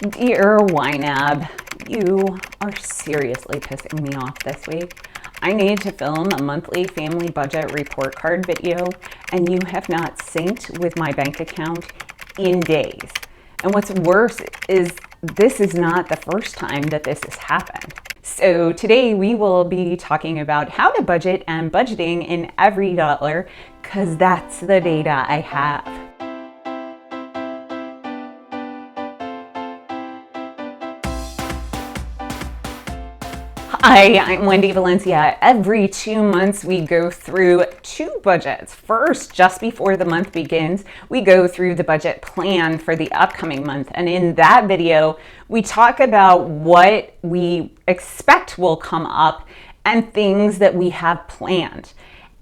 Dear YNAB, you are seriously pissing me off this week. I need to film a monthly family budget report card video, and you have not synced with my bank account in days. And what's worse is this is not the first time that this has happened. So today we will be talking about how to budget and budgeting in EveryDollar, because that's the data I have. Hi, I'm Wendy, Valencia. Every 2 months, we go through two budgets. First, just before the month begins, we go through the budget plan for the upcoming month. And in that video, we talk about what we expect will come up and things that we have planned.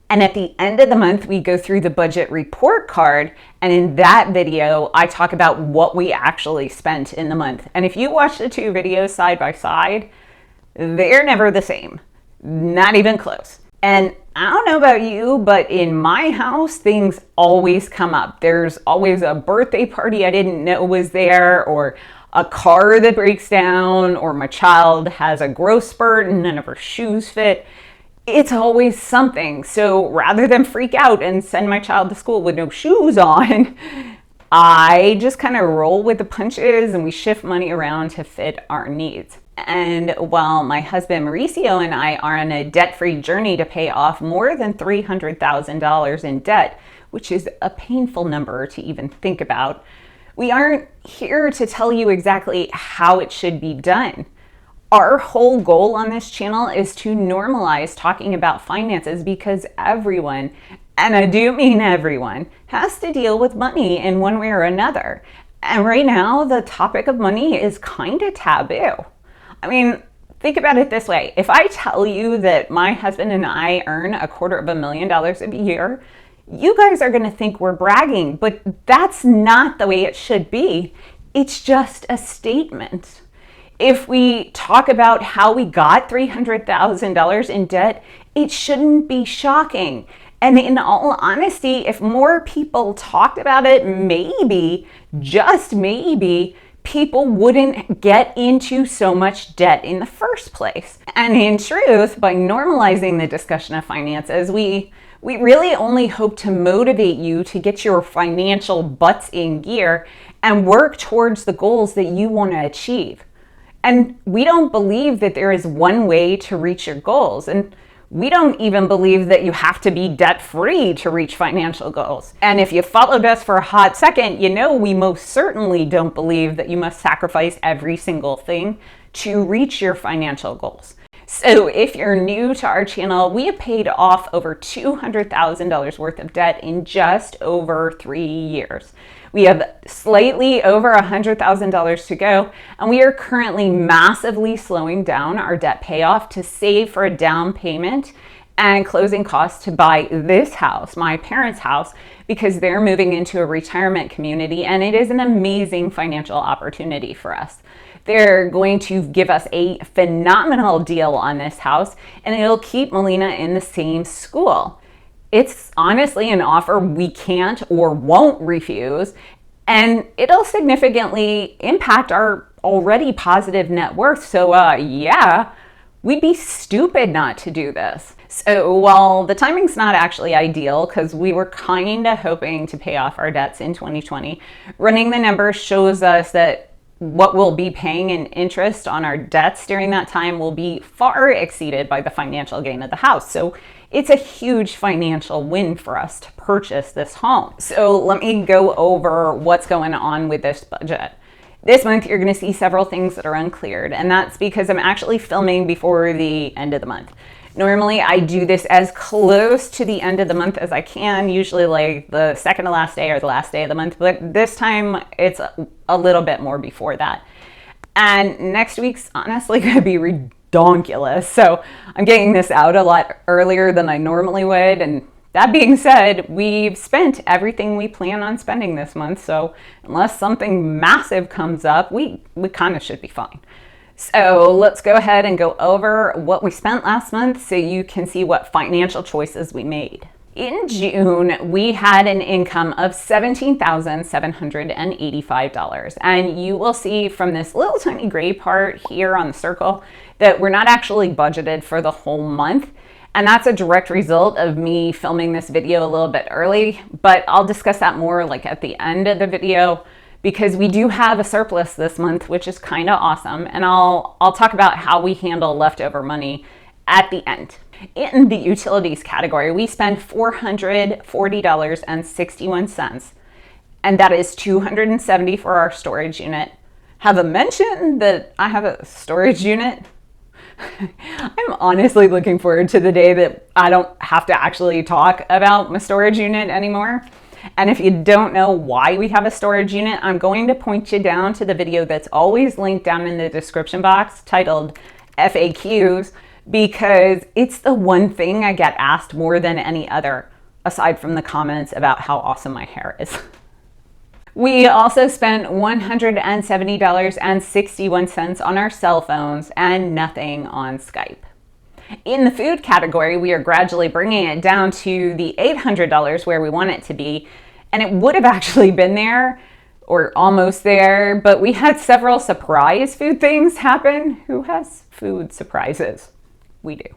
And at the end of the month, we go through the budget report card. And in that video, I talk about what we actually spent in the month. And if you watch the two videos side by side, they're never the same, not even close. And I don't know about you, but in my house, things always come up. There's always a birthday party I didn't know was there, or a car that breaks down, or my child has a growth spurt and none of her shoes fit. It's always something. So rather than freak out and send my child to school with no shoes on, I just kind of roll with the punches and we shift money around to fit our needs. And while my husband Mauricio and I are on a debt-free journey to pay off more than $300,000 in debt, which is a painful number to even think about, we aren't here to tell you exactly how it should be done. Our whole goal on this channel is to normalize talking about finances, because everyone, and I do mean everyone, has to deal with money in one way or another. And right now, the topic of money is kind of taboo. I mean, think about it this way. If I tell you that my husband and I earn $250,000 a year, you guys are going to think we're bragging, but that's not the way it should be. It's just a statement. If we talk about how we got $300,000 in debt, it shouldn't be shocking. And in all honesty, if more people talked about it, maybe, just maybe, people wouldn't get into so much debt in the first place. And in truth, by normalizing the discussion of finances, we really only hope to motivate you to get your financial butts in gear and work towards the goals that you want to achieve. And we don't believe that there is one way to reach your goals. And we don't even believe that you have to be debt-free to reach financial goals. And if you followed us for a hot second, you know we most certainly don't believe that you must sacrifice every single thing to reach your financial goals. So if you're new to our channel, we have paid off over $200,000 worth of debt in just over 3 years. We have slightly over $100,000 to go, and we are currently massively slowing down our debt payoff to save for a down payment and closing costs to buy this house, my parents' house, because they're moving into a retirement community, and it is an amazing financial opportunity for us. They're going to give us a phenomenal deal on this house, and it'll keep Melina in the same school. It's honestly an offer we can't or won't refuse, and it'll significantly impact our already positive net worth. So yeah, we'd be stupid not to do this. So while the timing's not actually ideal, because we were kind of hoping to pay off our debts in 2020, running the numbers shows us that what we'll be paying in interest on our debts during that time will be far exceeded by the financial gain of the house. So it's a huge financial win for us to purchase this home. So let me go over what's going on with this budget. This month, you're going to see several things that are uncleared, and that's because I'm actually filming before the end of the month. Normally, I do this as close to the end of the month as I can, usually like the second to last day or the last day of the month, but this time it's a little bit more before that. And next week's honestly going to be redonkulous, so I'm getting this out a lot earlier than I normally would. And that being said, we've spent everything we plan on spending this month, so unless something massive comes up, we kind of should be fine. So let's go ahead and go over what we spent last month so you can see what financial choices we made. In June, we had an income of $17,785. And you will see from this little tiny gray part here on the circle that we're not actually budgeted for the whole month. And that's a direct result of me filming this video a little bit early, but I'll discuss that more like at the end of the video, because we do have a surplus this month, which is kind of awesome. And I'll talk about how we handle leftover money at the end. In the utilities category, we spend $440.61, and that is $270 for our storage unit. Have a mention that I have a storage unit. I'm honestly looking forward to the day that I don't have to actually talk about my storage unit anymore. And if you don't know why we have a storage unit, I'm going to point you down to the video that's always linked down in the description box titled FAQs, because it's the one thing I get asked more than any other, aside from the comments about how awesome my hair is. We also spent $170.61 on our cell phones and nothing on Skype. In the food category, we are gradually bringing it down to the $800 where we want it to be, and it would have actually been there or almost there, but we had several surprise food things happen. Who has food surprises? We do.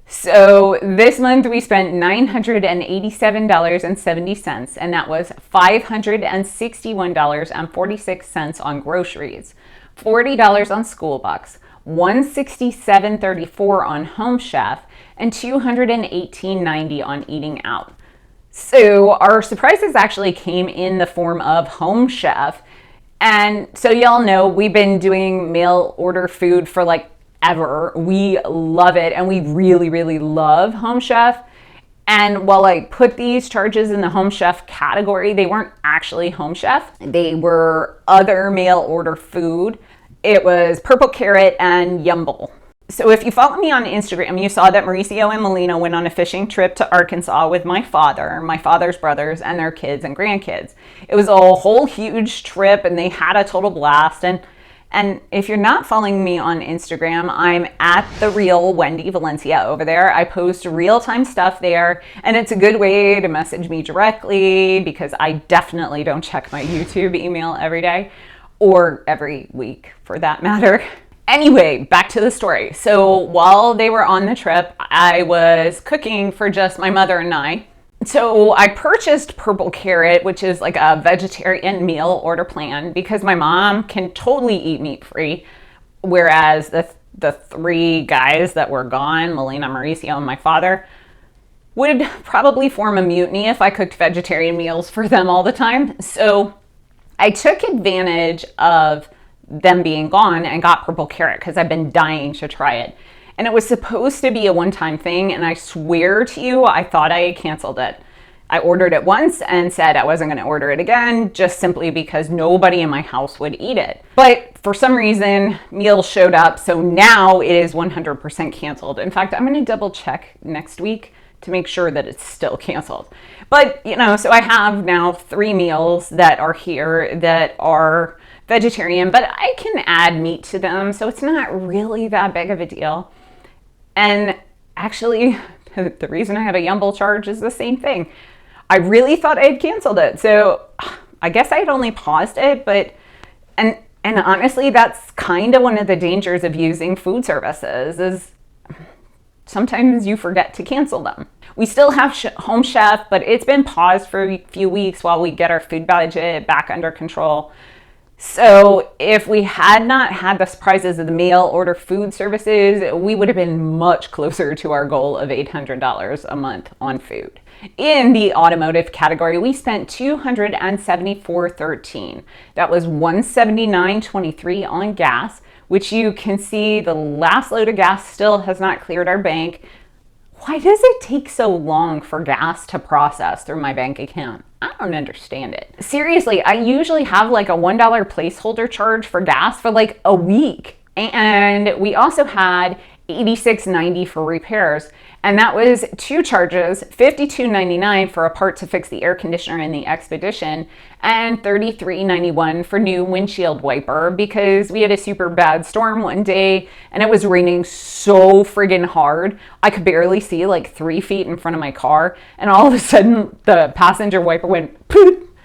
So this month we spent $987.70, and that was $561.46 on groceries, $40 on school bucks, $167.34 on Home Chef, and $218.90 on eating out. So our surprises actually came in the form of Home Chef. And so y'all know we've been doing mail order food for like ever. We love it, and we really, really love Home Chef. And while I put these charges in the Home Chef category, they weren't actually Home Chef. They were other mail order food. It was Purple Carrot and Yumble. So if you follow me on Instagram, you saw that Mauricio and Melina went on a fishing trip to Arkansas with my father's brothers, and their kids and grandkids. It was a whole huge trip, and they had a total blast. And if you're not following me on Instagram, I'm at the real Wendy Valencia over there. I post real-time stuff there, and it's a good way to message me directly, because I definitely don't check my YouTube email every day, or every week for that matter. Anyway, back to the story. So while they were on the trip, I was cooking for just my mother and I. So I purchased Purple Carrot, which is like a vegetarian meal order plan, because my mom can totally eat meat free, whereas the three guys that were gone, Melina, Mauricio, and my father, would probably form a mutiny if I cooked vegetarian meals for them all the time. So I took advantage of them being gone and got Purple Carrot because I've been dying to try it. And it was supposed to be a one-time thing, and I swear to you, I thought I canceled it. I ordered it once and said I wasn't going to order it again, just simply because nobody in my house would eat it. But for some reason, meals showed up, so now it is 100% canceled. In fact, I'm going to double check next week to make sure that it's still canceled. But, so I have now 3 meals that are here that are vegetarian, but I can add meat to them, so it's not really that big of a deal. And actually, the reason I have a Yumble charge is the same thing. I really thought I had canceled it, so I guess I had only paused it, but and honestly, that's kind of one of the dangers of using food services, is sometimes you forget to cancel them. We still have Home Chef, but it's been paused for a few weeks while we get our food budget back under control. So if we had not had the surprises of the mail order food services, we would have been much closer to our goal of $800 a month on food. In the automotive category, we spent $274.13. That was $179.23 on gas, which you can see the last load of gas still has not cleared our bank. Why does it take so long for gas to process through my bank account? I don't understand it. Seriously, I usually have like a $1 placeholder charge for gas for like a week. And we also had $86.90 for repairs. And that was two charges, $52.99 for a part to fix the air conditioner in the Expedition, and $33.91 for new windshield wiper, because we had a super bad storm one day and it was raining so friggin' hard. I could barely see like 3 feet in front of my car, and all of a sudden the passenger wiper went poop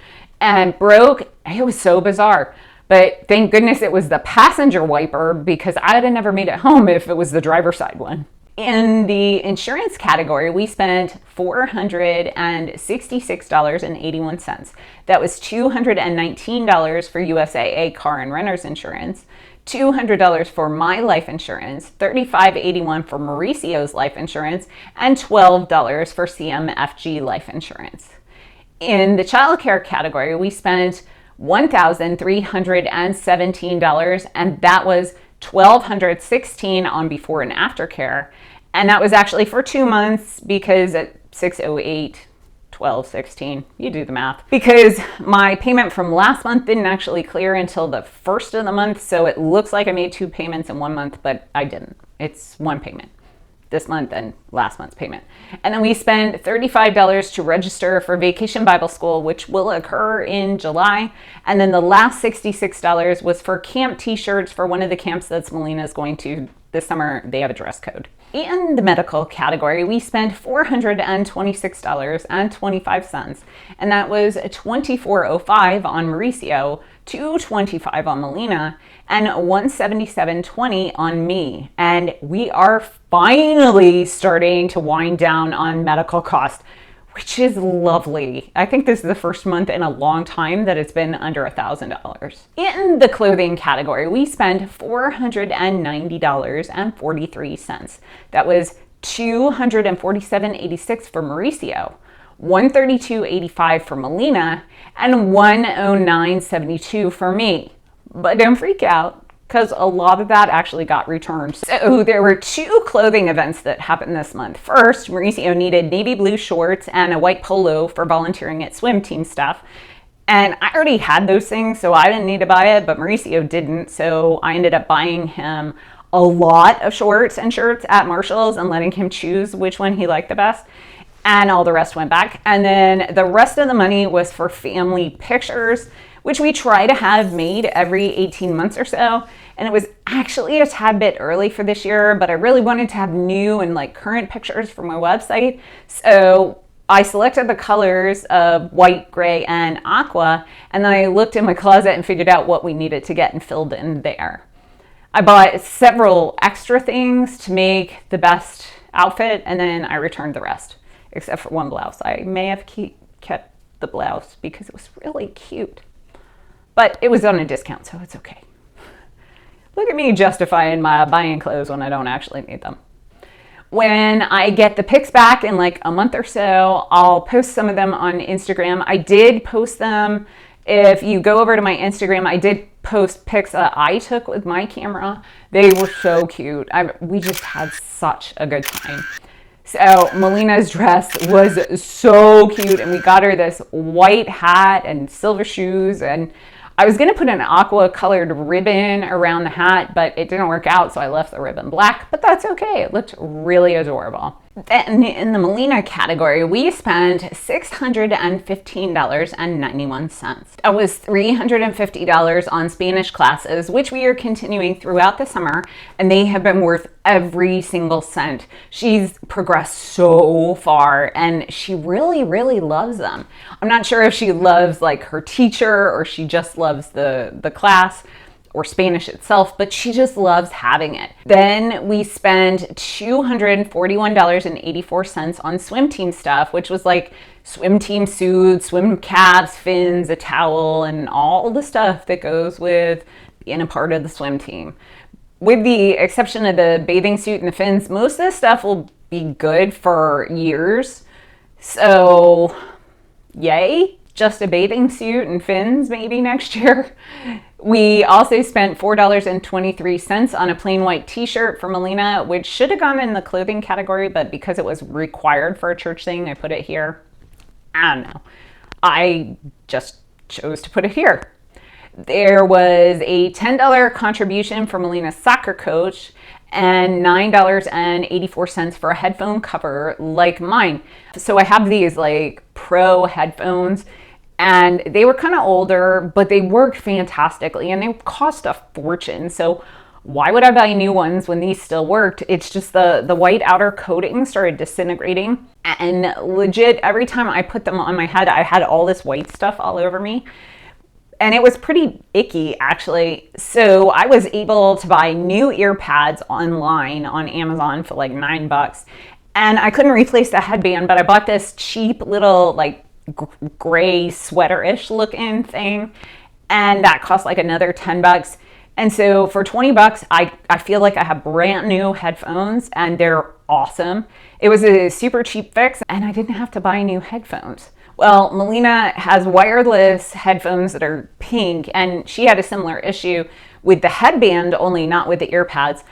and broke. It was so bizarre. But thank goodness it was the passenger wiper, because I'd have never made it home if it was the driver's side one. In the insurance category, we spent $466.81. That was $219 for USAA car and renter's insurance, $200 for my life insurance, $35.81 for Mauricio's life insurance, and $12 for CMFG life insurance. In the childcare category, we spent $1,317, and that was $1,216 on before and after care. And that was actually for 2 months, because at 608, 1216, you do the math. Because my payment from last month didn't actually clear until the first of the month, so it looks like I made 2 payments in 1 month, but I didn't. It's 1 payment. This month and last month's payment. And then we spent $35 to register for Vacation Bible School, which will occur in July. And then the last $66 was for camp t-shirts for one of the camps that's Melina's going to this summer. They have a dress code. In the medical category, we spent $426.25, and that was $24.05 on Mauricio, $225 on Melina, and $177.20 on me. And we are finally starting to wind down on medical costs, which is lovely. I think this is the first month in a long time that it's been under $1,000. In the clothing category, we spent $490.43. That was $247.86 for Mauricio, $132.85 for Melina, and $109.72 for me. But don't freak out, because a lot of that actually got returned. So there were 2 clothing events that happened this month. First, Mauricio needed navy blue shorts and a white polo for volunteering at swim team stuff. And I already had those things, so I didn't need to buy it, but Mauricio didn't. So I ended up buying him a lot of shorts and shirts at Marshall's and letting him choose which one he liked the best. And all the rest went back. And then the rest of the money was for family pictures, which we try to have made every 18 months or so. And it was actually a tad bit early for this year, but I really wanted to have new and like current pictures for my website. So I selected the colors of white, gray, and aqua, and then I looked in my closet and figured out what we needed to get and filled in there. I bought several extra things to make the best outfit, and then I returned the rest, except for one blouse. I may have kept the blouse because it was really cute, but it was on a discount, so it's okay. Look at me justifying my buying clothes when I don't actually need them. When I get the pics back in like a month or so, I'll post some of them on Instagram. I did post them. If you go over to my Instagram, I did post pics that I took with my camera. They were so cute. We just had such a good time. So Melina's dress was so cute, and we got her this white hat and silver shoes, and I was gonna put an aqua colored ribbon around the hat, but it didn't work out, so I left the ribbon black, but that's okay. It looked really adorable. Then in the Melina category, we spent $615.91. That was $350 on Spanish classes, which we are continuing throughout the summer, and they have been worth every single cent. She's progressed so far, and she really, really loves them. I'm not sure if she loves like her teacher or she just loves the class or Spanish itself, but she just loves having it. Then we spent $241.84 on swim team stuff, which was like swim team suits, swim caps, fins, a towel, and all the stuff that goes with being a part of the swim team. With the exception of the bathing suit and the fins, most of this stuff will be good for years. So, yay. Just a bathing suit and fins maybe next year. We also spent $4.23 on a plain white t-shirt for Melina, which should have gone in the clothing category, but because it was required for a church thing, I put it here. I don't know. I just chose to put it here. There was a $10 contribution for Melina's soccer coach, and $9.84 for a headphone cover like mine. So I have these like pro headphones, and they were kind of older, but they worked fantastically and they cost a fortune. So why would I buy new ones when these still worked? It's just the white outer coating started disintegrating, and legit every time I put them on my head, I had all this white stuff all over me. And it was pretty icky, actually. So I was able to buy new ear pads online on Amazon for like $9. And I couldn't replace the headband, but I bought this cheap little like gray sweater-ish looking thing. And that cost like another $10. And so for $20, I feel like I have brand new headphones, and they're awesome. It was a super cheap fix, and I didn't have to buy new headphones. Well, Melina has wireless headphones that are pink, and she had a similar issue with the headband, only not with the ear pads.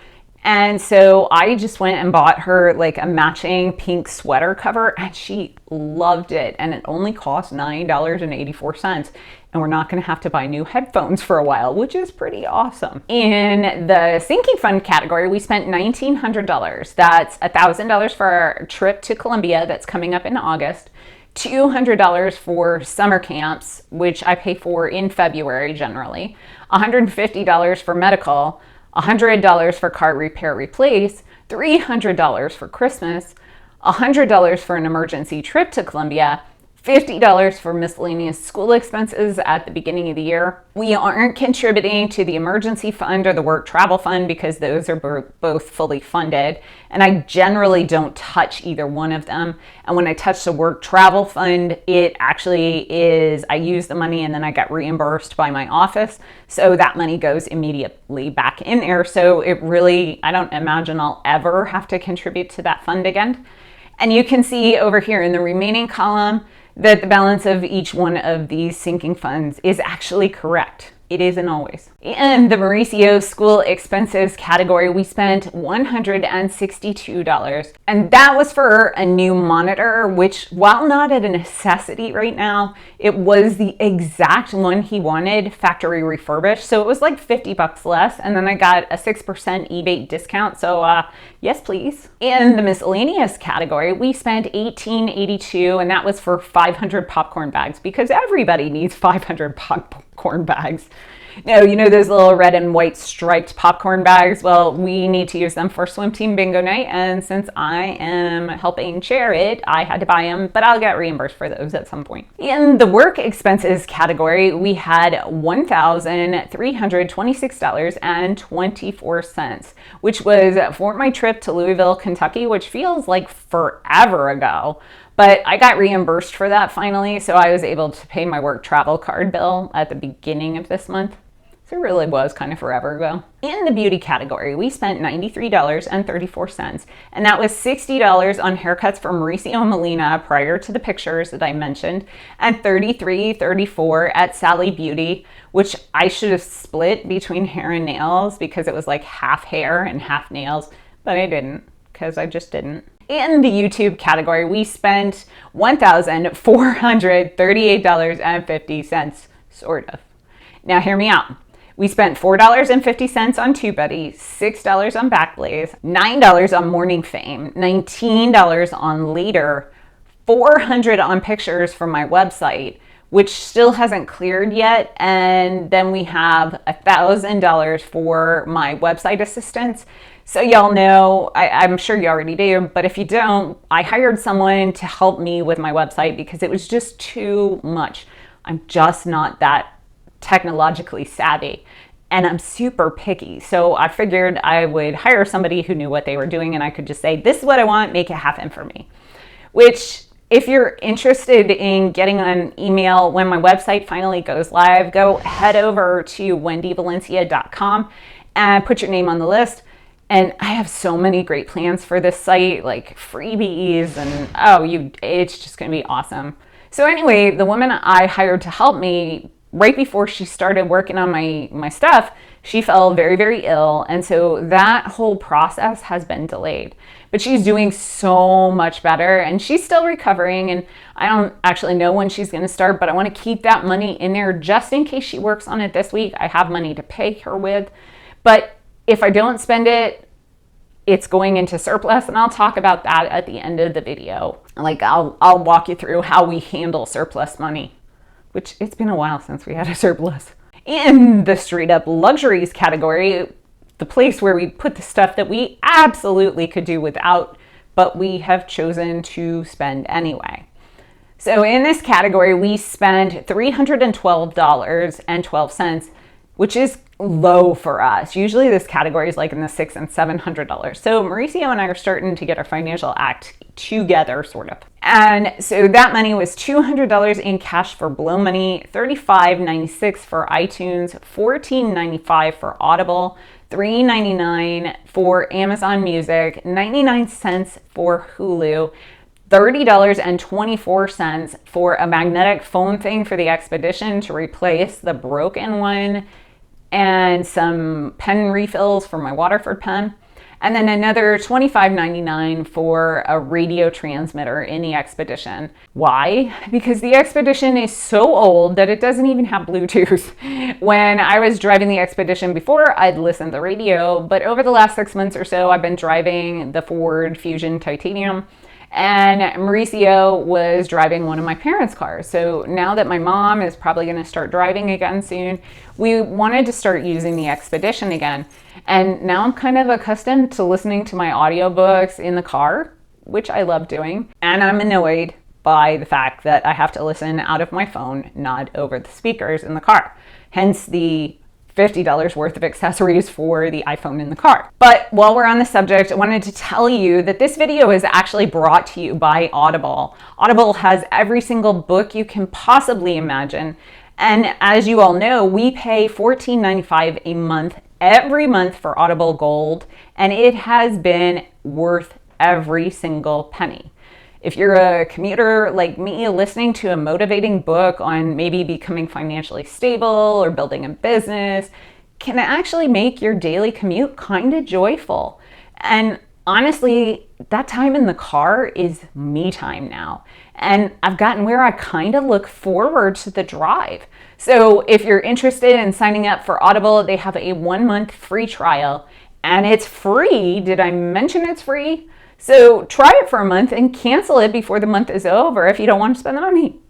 And so I just went and bought her like a matching pink sweater cover, and she loved it. And it only cost $9.84. And we're not going to have to buy new headphones for a while, which is pretty awesome. In the sinking fund category, we spent $1,900. That's $1,000 for our trip to Colombia that's coming up in August. $200 for summer camps, which I pay for in February generally, $150 for medical, $100 for car repair replace, $300 for Christmas, $100 for an emergency trip to Colombia, $50 for miscellaneous school expenses at the beginning of the year. We aren't contributing to the emergency fund or the work travel fund because those are both fully funded. And I generally don't touch either one of them. And when I touch the work travel fund, it actually is, I use the money and then I get reimbursed by my office. So that money goes immediately back in there. So it really, I don't imagine I'll ever have to contribute to that fund again. And you can see over here in the remaining column that the balance of each one of these sinking funds is actually correct. It isn't always. In the Mauricio school expenses category, we spent $162. And that was for a new monitor, which, while not at a necessity right now, it was the exact one he wanted, factory refurbished. So it was like $50 less. And then I got a 6% eBay discount. So yes, please. In the miscellaneous category, we spent $18.82, and that was for 500 popcorn bags, because everybody needs 500 popcorn bags. No, you know those little red and white striped popcorn bags? Well, we need to use them for swim team bingo night, and since I am helping chair it, I had to buy them, but I'll get reimbursed for those at some point. In the work expenses category, we had $1,326.24, which was for my trip to Louisville, Kentucky, which feels like forever ago. But I got reimbursed for that finally, so I was able to pay my work travel card bill at the beginning of this month. So it really was kind of forever ago. In the beauty category, we spent $93.34, and that was $60 on haircuts for Mauricio and Melina prior to the pictures that I mentioned, and $33.34 at Sally Beauty, which I should have split between hair and nails because it was like half hair and half nails, but I didn't, because I just didn't. In the YouTube category, we spent $1,438.50, sort of. Now hear me out. We spent $4.50 on TubeBuddy, $6 on Backblaze, $9 on Morning Fame, $19 on Later, $400 on pictures from my website, which still hasn't cleared yet, and then we have $1,000 for my website assistance. So y'all know, I'm sure you already do, but if you don't, I hired someone to help me with my website because it was just too much. I'm just not that technologically savvy, and I'm super picky. So I figured I would hire somebody who knew what they were doing, and I could just say, this is what I want, make it happen for me. Which, if you're interested in getting an email when my website finally goes live, go head over to wendyvalencia.com and put your name on the list. And I have so many great plans for this site, like freebies, and it's just gonna be awesome. So anyway, the woman I hired to help me, right before she started working on my stuff, she fell very, very ill. And so that whole process has been delayed. But she's doing so much better, and she's still recovering, and I don't actually know when she's gonna start, but I wanna keep that money in there just in case she works on it this week. I have money to pay her with. But if I don't spend it, it's going into surplus, and I'll talk about that at the end of the video. Like I'll walk you through how we handle surplus money, which it's been a while since we had a surplus. In the straight up luxuries category, the place where we put the stuff that we absolutely could do without, but we have chosen to spend anyway. So in this category, we spent $312.12, which is low for us. Usually this category is like in the $600 and $700. So Mauricio and I are starting to get our financial act together, sort of. And so that money was $200 in cash for blow money, $35.96 for iTunes, $14.95 for Audible, $3.99 for Amazon Music, 99 cents for Hulu, $30.24 for a magnetic phone thing for the expedition to replace the broken one, and some pen refills for my Waterford pen, and then another $25.99 for a radio transmitter in the expedition. Why? Because the expedition is so old that it doesn't even have Bluetooth. When I was driving the expedition before, I'd listen to the radio, but over the last 6 months or so, I've been driving the Ford Fusion Titanium, and Mauricio was driving one of my parents' cars. So now that my mom is probably going to start driving again soon, we wanted to start using the Expedition again. And now I'm kind of accustomed to listening to my audiobooks in the car, which I love doing. And I'm annoyed by the fact that I have to listen out of my phone, not over the speakers in the car. Hence the $50 worth of accessories for the iPhone in the car. But while we're on the subject, I wanted to tell you that this video is actually brought to you by Audible. Audible has every single book you can possibly imagine. And as you all know, we pay $14.95 a month every month for Audible Gold, and it has been worth every single penny. If you're a commuter like me, listening to a motivating book on maybe becoming financially stable or building a business can actually make your daily commute kind of joyful. And honestly, that time in the car is me time now. And I've gotten where I kind of look forward to the drive. So if you're interested in signing up for Audible, they have a 1-month free trial, and it's free. Did I mention it's free? So try it for a month and cancel it before the month is over if you don't want to spend the money.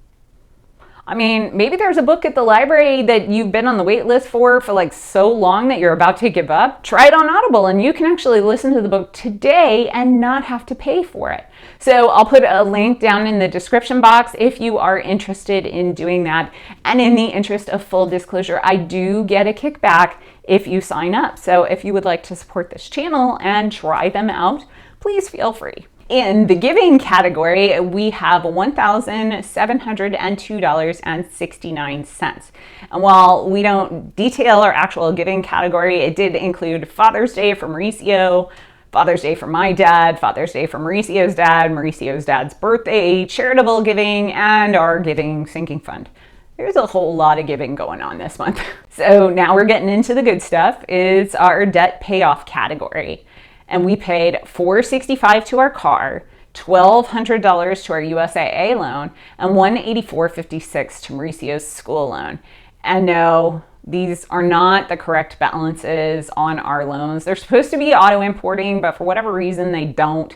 I mean, maybe there's a book at the library that you've been on the wait list for like so long that you're about to give up. Try it on Audible and you can actually listen to the book today and not have to pay for it. So I'll put a link down in the description box if you are interested in doing that. And in the interest of full disclosure, I do get a kickback if you sign up. So if you would like to support this channel and try them out, please feel free. In the giving category, we have $1,702.69. And while we don't detail our actual giving category, it did include Father's Day for Mauricio, Father's Day for my dad, Father's Day for Mauricio's dad's birthday, charitable giving, and our giving sinking fund. There's a whole lot of giving going on this month. So now we're getting into the good stuff. It's our debt payoff category. And we paid $465 to our car, $1,200 to our USAA loan, and $184.56 to Mauricio's school loan. And no, these are not the correct balances on our loans. They're supposed to be auto importing, but for whatever reason, they don't.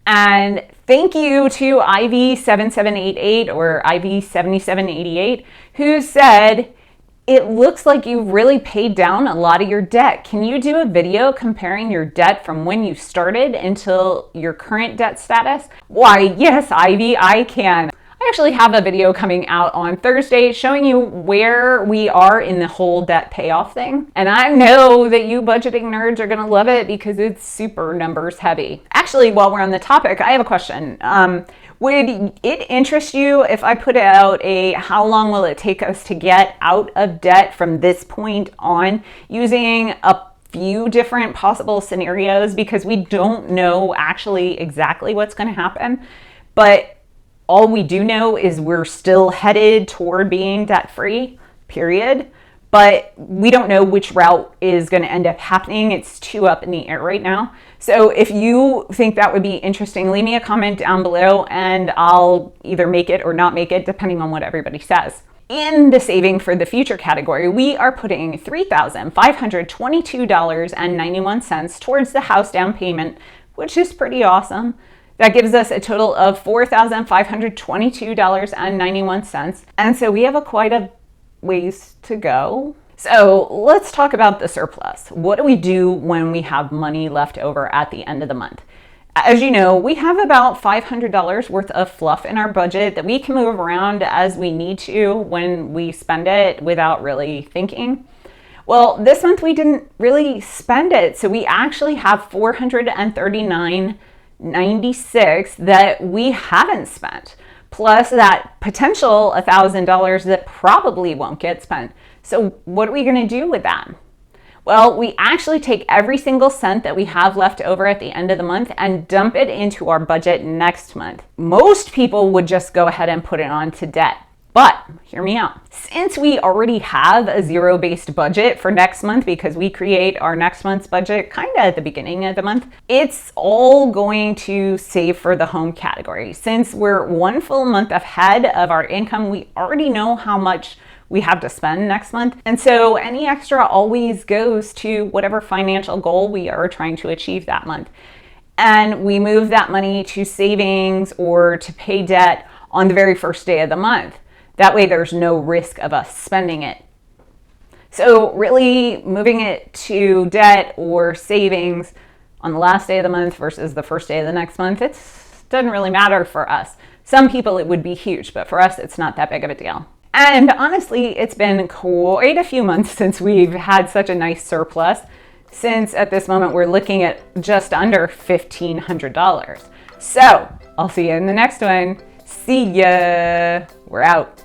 And thank you to IV7788 or IV7788, who said, "It looks like you really paid down a lot of your debt. Can you do a video comparing your debt from when you started until your current debt status?" Why, yes, Ivy, I can. I actually have a video coming out on Thursday showing you where we are in the whole debt payoff thing. And I know that you budgeting nerds are gonna love it because it's super numbers heavy. Actually, while we're on the topic, I have a question. Would it interest you if I put out a how long will it take us to get out of debt from this point on, using a few different possible scenarios, because we don't know actually exactly what's going to happen, but all we do know is we're still headed toward being debt free, period. But we don't know which route is going to end up happening. It's too up in the air right now. So if you think that would be interesting, leave me a comment down below and I'll either make it or not make it, depending on what everybody says. In the saving for the future category, we are putting $3,522.91 towards the house down payment, which is pretty awesome. That gives us a total of $4,522.91. And so we have quite a ways to go. So let's talk about the surplus. What do we do when we have money left over at the end of the month? As you know, we have about $500 worth of fluff in our budget that we can move around as we need to when we spend it without really thinking. Well, this month we didn't really spend it, so we actually have $439.96 that we haven't spent, plus that potential $1,000 that probably won't get spent. So what are we going to do with that? Well, we actually take every single cent that we have left over at the end of the month and dump it into our budget next month. Most people would just go ahead and put it onto debt. But hear me out. Since we already have a zero-based budget for next month because we create our next month's budget kind of at the beginning of the month, it's all going to save for the home category. Since we're one full month ahead of our income, we already know how much we have to spend next month. And so any extra always goes to whatever financial goal we are trying to achieve that month. And we move that money to savings or to pay debt on the very first day of the month. That way there's no risk of us spending it. So really moving it to debt or savings on the last day of the month versus the first day of the next month, it doesn't really matter for us. Some people it would be huge, but for us it's not that big of a deal. And honestly, it's been quite a few months since we've had such a nice surplus, since at this moment we're looking at just under $1,500. So I'll see you in the next one. See ya. We're out.